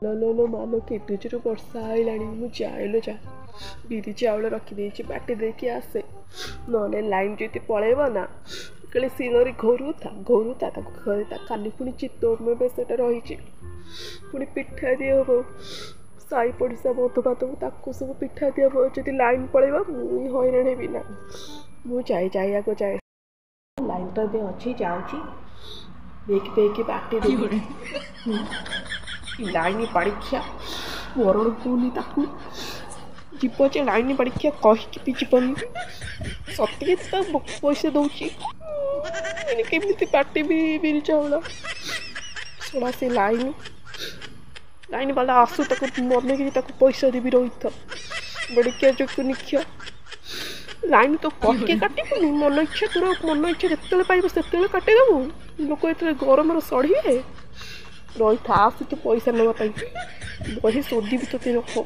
लो मानो केते जोर वर्षा आइलाणी मु जाइलो जा बिरी चाउल रखी बाटे देकी आसे नले लाइन जो पलैब ना कले शिलरी घोरुता काली पुणी चित्तौड़ में बेसटा रही पुणी पिठा दि हम साई पड़ोसा बंधुबांधव सब पिठा दि हम जब लाइन पलैब मुई हईराण हेबी ना मु जाए लाइन तो ए अच्छी जाऊँगी देख बाटे देवी लाइन परीक्षा मरण कौनी जीव जे लाइन परीक्षा कहीकि भी जीवन सतरे तो पैसा दौची केमी बाटे बिरी चाउल शोड़ा से लाइन वाला आसू मन की पैसा देवी रही था बड़िया जो निख्या लाइन तो कहीके काटबुनि मन इच्छा तोर मन इच्छा जिते पाइब से काटिदेबू लोक ये गरम सड़े रही था आसु तो पैसा नापी बही सोधी भी तो रख।